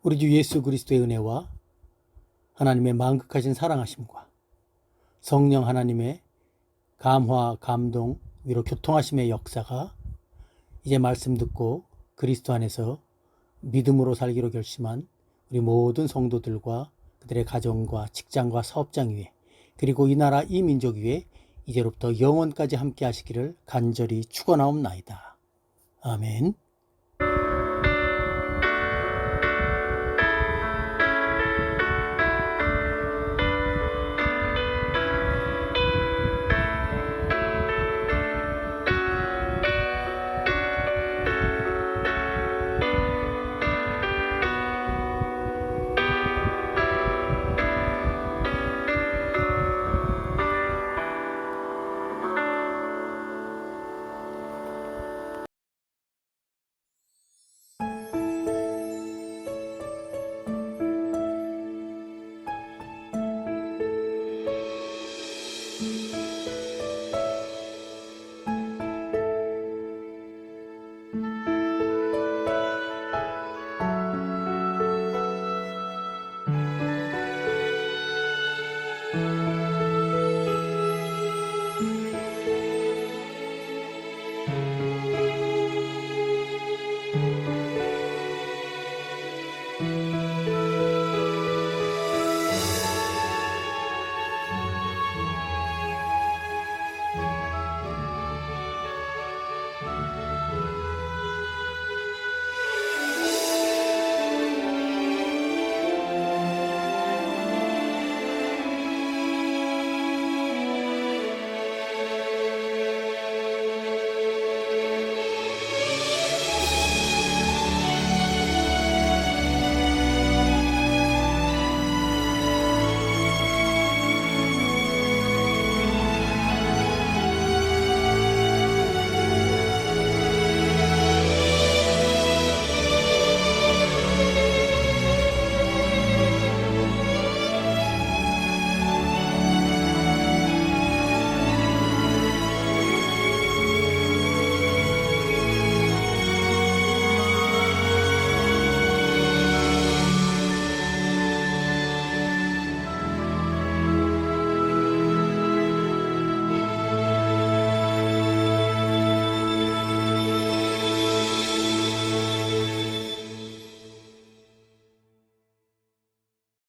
우리 주 예수 그리스도의 은혜와 하나님의 만극하신 사랑하심과 성령 하나님의 감화, 감동, 위로 교통하심의 역사가 이제 말씀 듣고 그리스도 안에서 믿음으로 살기로 결심한 우리 모든 성도들과 그들의 가정과 직장과 사업장 위에 그리고 이 나라 이 민족 위에 이제로부터 영원까지 함께 하시기를 간절히 축원하옵나이다. 아멘.